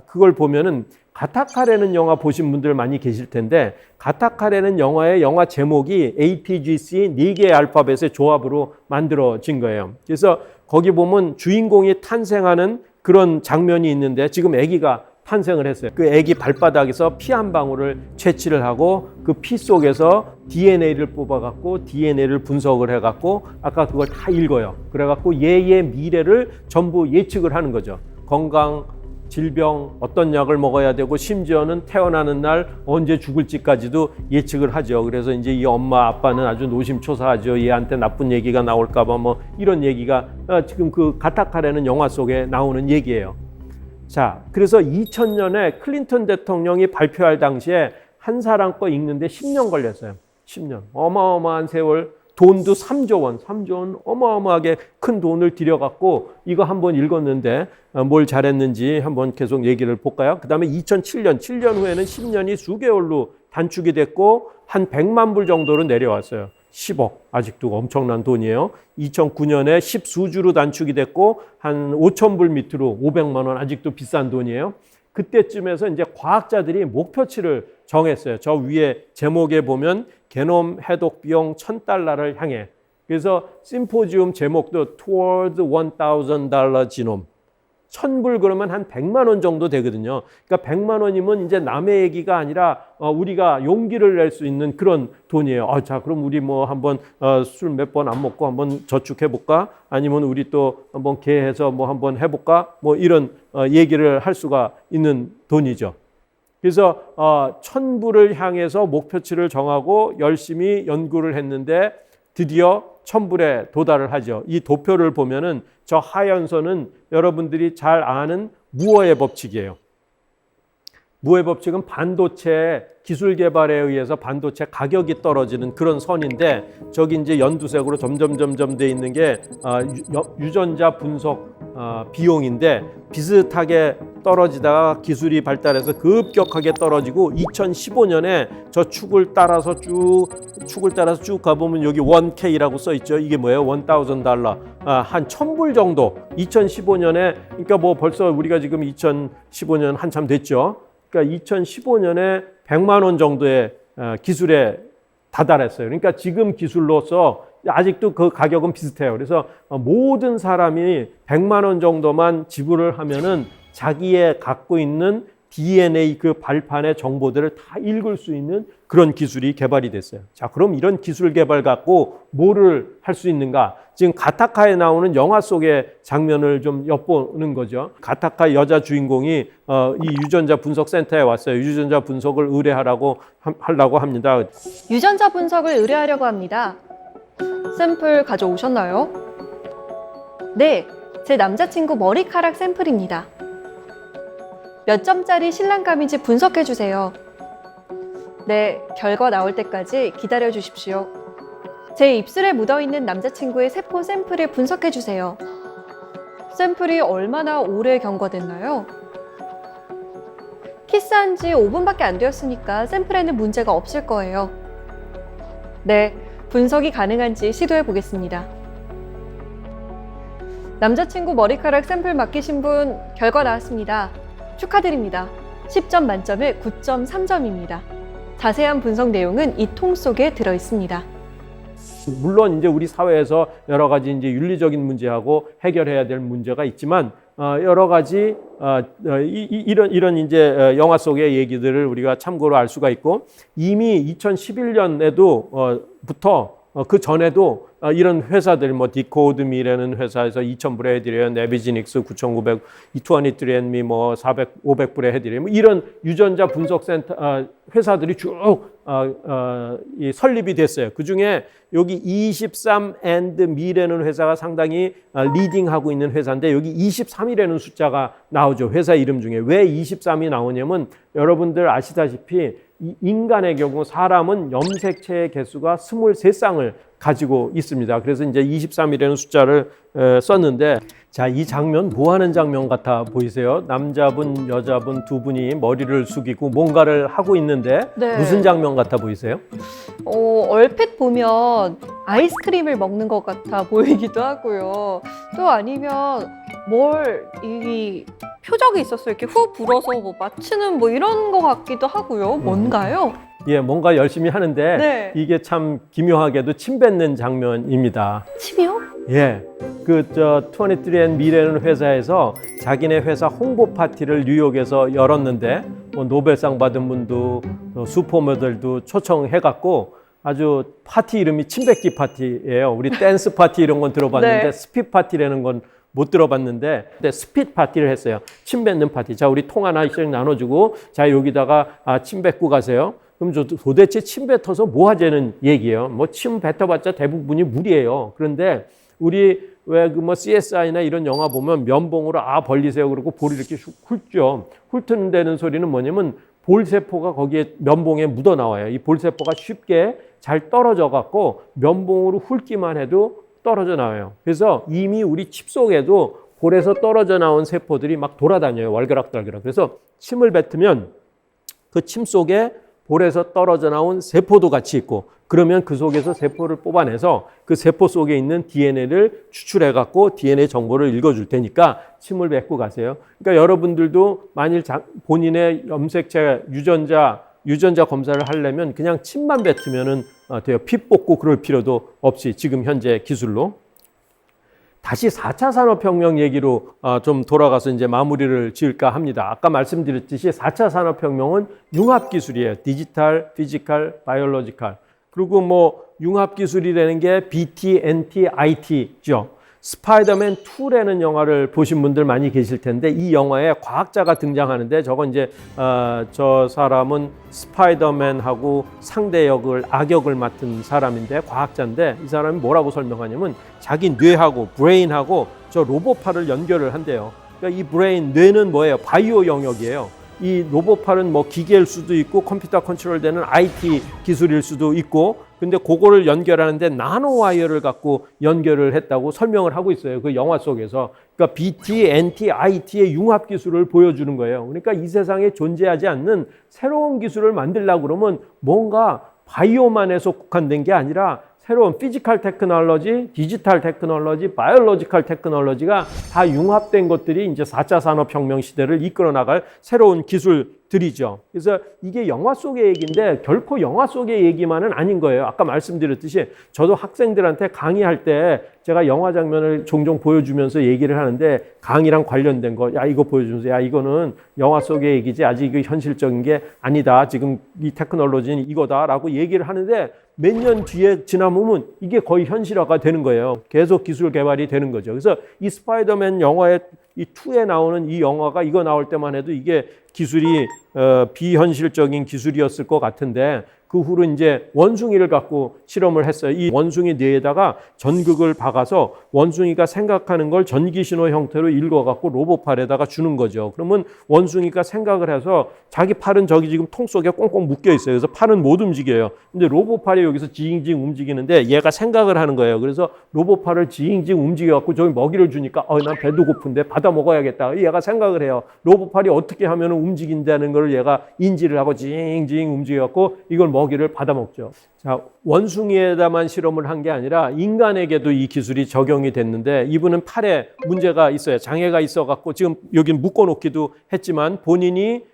그걸 보면은 가타카라는 영화 보신 분들 많이 계실 텐데 가타카라는 영화의 영화 제목이 ATGC 4개의 알파벳의 조합으로 만들어진 거예요. 그래서 거기 보면 주인공이 탄생하는 그런 장면이 있는데 지금 아기가 탄생을 했어요. 그 아기 발바닥에서 피 한 방울을 채취를 하고 그 피 속에서 DNA를 뽑아갖고 DNA를 분석을 해갖고 아까 그걸 다 읽어요. 그래갖고 얘의 미래를 전부 예측을 하는 거죠. 건강, 질병, 어떤 약을 먹어야 되고 심지어는 태어나는 날 언제 죽을지까지도 예측을 하죠. 그래서 이제 이 엄마 아빠는 아주 노심초사하죠. 얘한테 나쁜 얘기가 나올까 봐 뭐 이런 얘기가 지금 그 가타카라는 영화 속에 나오는 얘기예요. 자, 그래서 2000년에 클린턴 대통령이 발표할 당시에 한 사람 거 읽는데 10년 걸렸어요. 10년. 어마어마한 세월. 돈도 3조 원 어마어마하게 큰 돈을 들여갖고 이거 한번 읽었는데 뭘 잘했는지 한번 계속 얘기를 볼까요? 그 다음에 2007년, 7년 후에는 10년이 수개월로 단축이 됐고 한 100만 불 정도로 내려왔어요. 10억, 아직도 엄청난 돈이에요. 2009년에 10수주로 단축이 됐고 한 5천 불 밑으로 500만 원, 아직도 비싼 돈이에요. 그때쯤에서 이제 과학자들이 목표치를 정했어요. 저 위에 제목에 보면 게놈 해독 비용 $1,000를 향해. 그래서 심포지움 제목도 Towards $1,000 지놈. 1,000불 그러면 한 100만 원 정도 되거든요. 그러니까 100만 원이면 이제 남의 얘기가 아니라 우리가 용기를 낼 수 있는 그런 돈이에요. 자, 그럼 우리 뭐 한번 술 몇 번 안 먹고 한번 저축해 볼까? 아니면 우리 또 한번 개해서 뭐 한번 해볼까? 뭐 이런 얘기를 할 수가 있는 돈이죠. 그래서 1,000불을 향해서 목표치를 정하고 열심히 연구를 했는데 드디어 1,000불에 도달을 하죠. 이 도표를 보면은 저 하얀 선은 여러분들이 잘 아는 무어의 법칙이에요. 무어의 법칙은 반도체 기술 개발에 의해서 반도체 가격이 떨어지는 그런 선인데 저기 이제 연두색으로 점점 돼 있는 게 유전자 분석 비용인데 비슷하게 떨어지다가 기술이 발달해서 급격하게 떨어지고 2015년에 저 축을 따라서 쭉 가보면 여기 1K라고 써 있죠. 이게 뭐예요? $1,000. 한 1,000불 정도. 2015년에 그러니까 뭐 벌써 우리가 지금 2015년 한참 됐죠. 그러니까 2015년에 100만 원 정도의 기술에 다달했어요. 그러니까 지금 기술로서 아직도 그 가격은 비슷해요. 그래서 모든 사람이 100만 원 정도만 지불을 하면은 자기의 갖고 있는 DNA 그 발판의 정보들을 다 읽을 수 있는 그런 기술이 개발이 됐어요. 자, 그럼 이런 기술 개발 갖고 뭐를 할 수 있는가? 지금 가타카에 나오는 영화 속의 장면을 좀 엿보는 거죠. 가타카 여자 주인공이 이 유전자 분석 센터에 왔어요. 유전자 분석을 하려고 합니다. 유전자 분석을 의뢰하려고 합니다. 샘플 가져오셨나요? 네, 제 남자친구 머리카락 샘플입니다. 몇 점짜리 신랑감인지 분석해 주세요. 네, 결과 나올 때까지 기다려 주십시오. 제 입술에 묻어있는 남자친구의 세포 샘플을 분석해 주세요. 샘플이 얼마나 오래 경과됐나요? 키스한 지 5분밖에 안 되었으니까 샘플에는 문제가 없을 거예요. 네, 분석이 가능한지 시도해 보겠습니다. 남자친구 머리카락 샘플 맡기신 분 결과 나왔습니다. 축하드립니다. 10점 만점에 9.3점입니다. 자세한 분석 내용은 이 통 속에 들어 있습니다. 물론 이제 우리 사회에서 여러 가지 이제 윤리적인 문제하고 해결해야 될 문제가 있지만 여러 가지 이런 이제 영화 속의 얘기들을 우리가 참고로 알 수가 있고 이미 2011년에도 부터 그 전에도 이런 회사들 뭐 디코드미라는 회사에서 2,000불에 해드려요. 네비지닉스 9,900, 23andMe 뭐 400, 500불에 해드려요. 뭐 이런 유전자 분석 센터 회사들이 쭉 설립이 됐어요. 그 중에 여기 23andMe라는 회사가 상당히 리딩하고 있는 회사인데 여기 23이라는 숫자가 나오죠. 회사 이름 중에. 왜 23이 나오냐면 여러분들 아시다시피 인간의 경우 사람은 염색체의 개수가 23쌍을 가지고 있습니다. 그래서 이제 23이라는 숫자를 썼는데 자, 이 장면 뭐 하는 장면 같아 보이세요? 남자분, 여자분 두 분이 머리를 숙이고 뭔가를 하고 있는데 네. 무슨 장면 같아 보이세요? 얼핏 보면 아이스크림을 먹는 것 같아 보이기도 하고요. 또 아니면 이 표적이 있었어요. 이렇게 후 불어서 뭐 맞추는 뭐 이런 것 같기도 하고요. 뭔가요? 예, 뭔가 열심히 하는데 네. 이게 참 기묘하게도 침 뱉는 장면입니다. 침이요? 예, 23andMe라는 회사에서 자기네 회사 홍보 파티를 뉴욕에서 열었는데 뭐 노벨상 받은 분도 슈퍼모델도 초청해갖고 아주 파티 이름이 침뱉기 파티예요. 우리 댄스 파티 이런 건 들어봤는데 네. 스핏 파티라는 건 못 들어봤는데 근데 스핏 파티를 했어요. 침 뱉는 파티. 자, 우리 통 하나씩 나눠주고 자, 여기다가 침 뱉고 가세요. 그럼 도대체 침 뱉어서 뭐 하자는 얘기예요. 뭐 침 뱉어봤자 대부분이 물이에요. 그런데 우리 왜 그 뭐 CSI나 이런 영화 보면 면봉으로 벌리세요 그러고 볼이 이렇게 훑죠. 훑는다는 소리는 뭐냐면 볼세포가 거기에 면봉에 묻어 나와요. 이 볼세포가 쉽게 잘 떨어져 갖고 면봉으로 훑기만 해도 떨어져 나와요. 그래서 이미 우리 칩 속에도 볼에서 떨어져 나온 세포들이 막 돌아다녀요. 월그락달그락. 그래서 침을 뱉으면 그 침 속에 볼에서 떨어져 나온 세포도 같이 있고, 그러면 그 속에서 세포를 뽑아내서 그 세포 속에 있는 DNA를 추출해 갖고 DNA 정보를 읽어줄 테니까 침을 뱉고 가세요. 그러니까 여러분들도 만일 본인의 염색체 유전자 검사를 하려면 그냥 침만 뱉으면 돼요. 피 뽑고 그럴 필요도 없이 지금 현재 기술로. 다시 4차 산업혁명 얘기로 좀 돌아가서 이제 마무리를 지을까 합니다. 아까 말씀드렸듯이 4차 산업혁명은 융합기술이에요. 디지털, 피지컬, 바이올로지컬. 그리고 뭐 융합기술이라는 게 BT, NT, IT죠. 스파이더맨 2라는 영화를 보신 분들 많이 계실 텐데 이 영화에 과학자가 등장하는데 저건 이제 저 사람은 스파이더맨하고 상대 역을 악역을 맡은 사람인데 과학자인데 이 사람이 뭐라고 설명하냐면 자기 뇌하고 브레인하고 저 로봇팔을 연결을 한대요. 그러니까 이 브레인 뇌는 뭐예요? 바이오 영역이에요. 이 로봇팔은 뭐 기계일 수도 있고 컴퓨터 컨트롤되는 IT 기술일 수도 있고 근데 그거를 연결하는데 나노 와이어를 갖고 연결을 했다고 설명을 하고 있어요. 그 영화 속에서. 그러니까 BT, NT, IT의 융합 기술을 보여주는 거예요. 그러니까 이 세상에 존재하지 않는 새로운 기술을 만들려고 그러면 뭔가 바이오만에 속한된 게 아니라 새로운 피지컬 테크놀로지, 디지털 테크놀로지, 바이올로지컬 테크놀로지가 다 융합된 것들이 이제 4차 산업혁명 시대를 이끌어 나갈 새로운 기술들이죠. 그래서 이게 영화 속의 얘기인데 결코 영화 속의 얘기만은 아닌 거예요. 아까 말씀드렸듯이 저도 학생들한테 강의할 때 제가 영화 장면을 종종 보여주면서 얘기를 하는데 강의랑 관련된 거, 야 이거 보여주면서 야 이거는 영화 속의 얘기지 아직 이거 현실적인 게 아니다. 지금 이 테크놀로지는 이거다라고 얘기를 하는데 몇 년 뒤에 지나면 이게 거의 현실화가 되는 거예요. 계속 기술 개발이 되는 거죠. 그래서 이 스파이더맨 영화에 이 2에 나오는 이 영화가 이거 나올 때만 해도 이게 기술이 비현실적인 기술이었을 것 같은데 그 후로 이제 원숭이를 갖고 실험을 했어요. 이 원숭이 뇌에다가 전극을 박아서 원숭이가 생각하는 걸 전기 신호 형태로 읽어갖고 로봇팔에다가 주는 거죠. 그러면 원숭이가 생각을 해서 자기 팔은 저기 지금 통 속에 꽁꽁 묶여 있어요. 그래서 팔은 못 움직여요. 근데 로봇팔이 여기서 지잉지잉 움직이는데 얘가 생각을 하는 거예요. 그래서 로봇팔을 지잉지잉 움직여갖고 저기 먹이를 주니까 난 배도 고픈데 받아 먹어야겠다. 얘가 생각을 해요. 로봇팔이 어떻게 하면 움직인다는 걸 얘가 인지를 하고 지잉지잉 움직여갖고 이걸 먹이를 받아 먹죠. 자, 원숭이에다만 실험을 한 게 아니라 인간에게도 이 기술이 적용이 됐는데 이분은 팔에 문제가 있어요. 장애가 있어갖고 지금 여기 묶어놓기도 했지만 본인이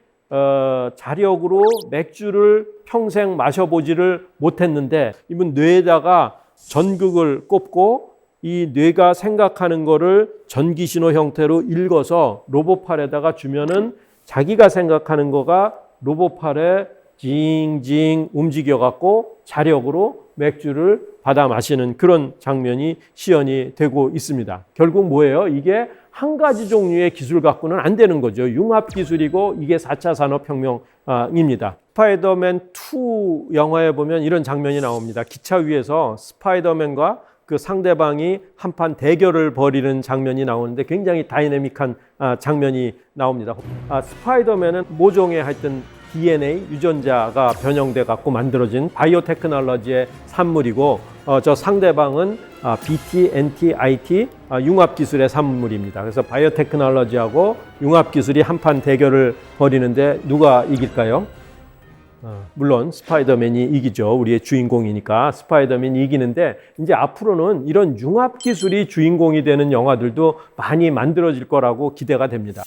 자력으로 맥주를 평생 마셔보지를 못했는데 이분 뇌에다가 전극을 꼽고 이 뇌가 생각하는 거를 전기신호 형태로 읽어서 로봇팔에다가 주면은 자기가 생각하는 거가 로봇팔에 징징 움직여갖고 자력으로 맥주를 받아 마시는 그런 장면이 시연이 되고 있습니다. 결국 뭐예요? 이게 한 가지 종류의 기술 갖고는 안 되는 거죠. 융합 기술이고 이게 4차 산업혁명입니다. 스파이더맨 2 영화에 보면 이런 장면이 나옵니다. 기차 위에서 스파이더맨과 그 상대방이 한판 대결을 벌이는 장면이 나오는데 굉장히 다이내믹한 장면이 나옵니다. 스파이더맨은 모종의 하여튼 DNA 유전자가 변형돼 갖고 만들어진 바이오 테크놀로지의 산물이고 저 상대방은 BT, NT, IT 융합 기술의 산물입니다. 그래서 바이오 테크놀로지하고 융합 기술이 한판 대결을 벌이는데 누가 이길까요? 물론 스파이더맨이 이기죠. 우리의 주인공이니까 스파이더맨이 이기는데 이제 앞으로는 이런 융합 기술이 주인공이 되는 영화들도 많이 만들어질 거라고 기대가 됩니다.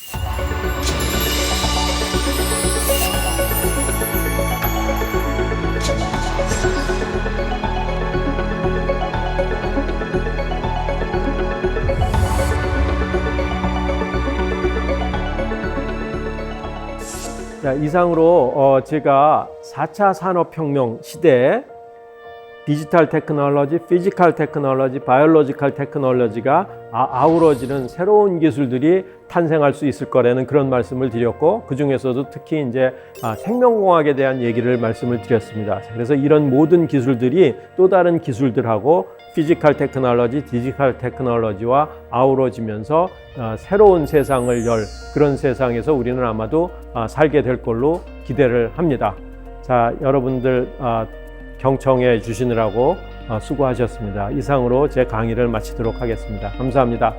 자, 이상으로 제가 4차 산업혁명 시대에 디지털 테크놀로지, 피지컬 테크놀로지, 바이올로지컬 테크놀로지가 아우러지는 새로운 기술들이 탄생할 수 있을 거라는 그런 말씀을 드렸고 그 중에서도 특히 이제 생명공학에 대한 얘기를 말씀을 드렸습니다. 그래서 이런 모든 기술들이 또 다른 기술들하고 피지컬 테크놀로지, 디지털 테크놀로지와 아우러지면서 새로운 세상을 열 그런 세상에서 우리는 아마도 살게 될 걸로 기대를 합니다. 자, 여러분들 경청해 주시느라고 수고하셨습니다. 이상으로 제 강의를 마치도록 하겠습니다. 감사합니다.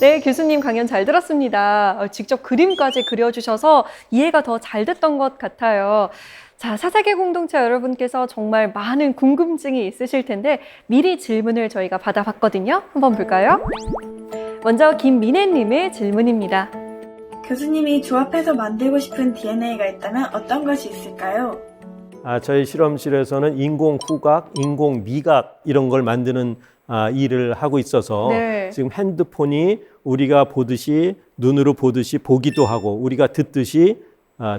네, 교수님 강연 잘 들었습니다. 직접 그림까지 그려주셔서 이해가 더 잘 됐던 것 같아요. 자, 4세계 공동체 여러분께서 정말 많은 궁금증이 있으실 텐데 미리 질문을 저희가 받아봤거든요. 한번 볼까요? 먼저 김민혜님의 질문입니다. 교수님이 조합해서 만들고 싶은 DNA가 있다면 어떤 것이 있을까요? 저희 실험실에서는 인공 후각, 인공 미각 이런 걸 만드는 일을 하고 있어서 네. 지금 핸드폰이 우리가 보듯이 눈으로 보듯이 보기도 하고 우리가 듣듯이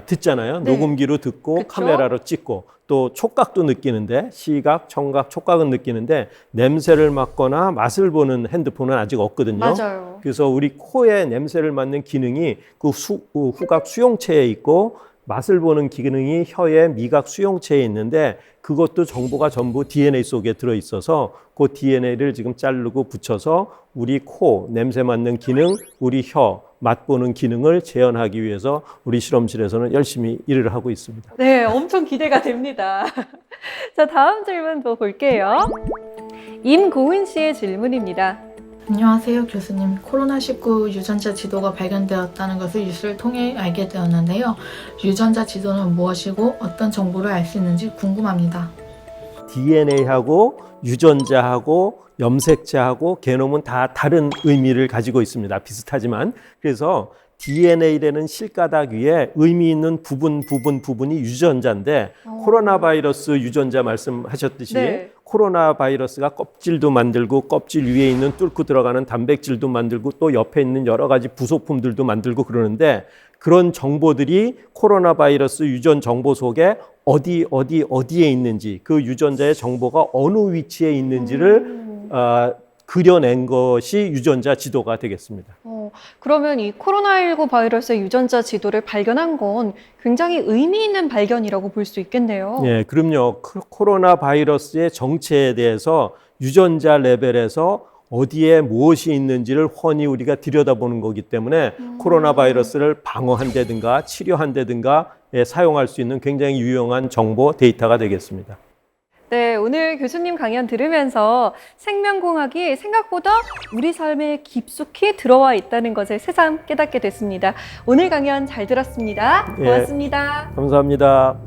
듣잖아요. 네. 녹음기로 듣고 그쵸? 카메라로 찍고 또 촉각도 느끼는데 시각, 청각, 촉각은 느끼는데 냄새를 맡거나 맛을 보는 핸드폰은 아직 없거든요. 맞아요. 그래서 우리 코에 냄새를 맡는 기능이 그 후각 수용체에 있고 맛을 보는 기능이 혀의 미각 수용체에 있는데 그것도 정보가 전부 DNA 속에 들어있어서 그 DNA를 지금 자르고 붙여서 우리 코, 냄새 맡는 기능, 우리 혀, 맛보는 기능을 재현하기 위해서 우리 실험실에서는 열심히 일을 하고 있습니다. 네, 엄청 기대가 됩니다. 자, 다음 질문 또 볼게요. 임고은 씨의 질문입니다. 안녕하세요, 교수님. 코로나19 유전자 지도가 발견되었다는 것을 뉴스를 통해 알게 되었는데요. 유전자 지도는 무엇이고 어떤 정보를 알 수 있는지 궁금합니다. DNA하고 유전자하고 염색체하고 게놈은 다 다른 의미를 가지고 있습니다. 비슷하지만. 그래서 DNA라는 실가닥 위에 의미 있는 부분이 유전자인데 코로나 바이러스 유전자 말씀하셨듯이 네. 코로나 바이러스가 껍질도 만들고 껍질 위에 있는 뚫고 들어가는 단백질도 만들고 또 옆에 있는 여러 가지 부속품들도 만들고 그러는데 그런 정보들이 코로나 바이러스 유전 정보 속에 어디에 있는지 그 유전자의 정보가 어느 위치에 있는지를 그려낸 것이 유전자 지도가 되겠습니다. 그러면 이 코로나19 바이러스의 유전자 지도를 발견한 건 굉장히 의미 있는 발견이라고 볼 수 있겠네요. 네, 그럼요. 코로나 바이러스의 정체에 대해서 유전자 레벨에서 어디에 무엇이 있는지를 훤히 우리가 들여다보는 거기 때문에 코로나 바이러스를 방어한다든가 치료한다든가 사용할 수 있는 굉장히 유용한 정보 데이터가 되겠습니다. 네, 오늘 교수님 강연 들으면서 생명공학이 생각보다 우리 삶에 깊숙이 들어와 있다는 것을 새삼 깨닫게 됐습니다. 오늘 강연 잘 들었습니다. 고맙습니다. 예, 감사합니다.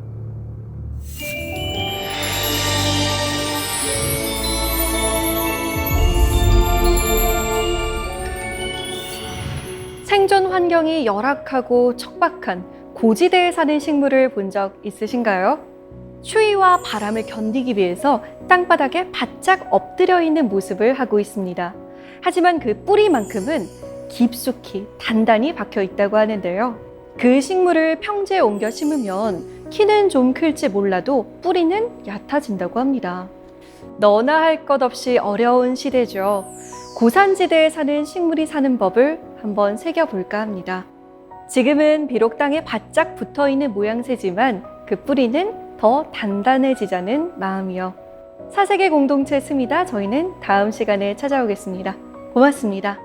생존 환경이 열악하고 척박한 고지대에 사는 식물을 본 적 있으신가요? 추위와 바람을 견디기 위해서 땅바닥에 바짝 엎드려 있는 모습을 하고 있습니다. 하지만 그 뿌리만큼은 깊숙이 단단히 박혀 있다고 하는데요. 그 식물을 평지에 옮겨 심으면 키는 좀 클지 몰라도 뿌리는 얕아진다고 합니다. 너나 할 것 없이 어려운 시대죠. 고산지대에 사는 식물이 사는 법을 한번 새겨볼까 합니다. 지금은 비록 땅에 바짝 붙어 있는 모양새지만 그 뿌리는 더 단단해지자는 마음이요. 4세계 공동체 스미다. 저희는 다음 시간에 찾아오겠습니다. 고맙습니다.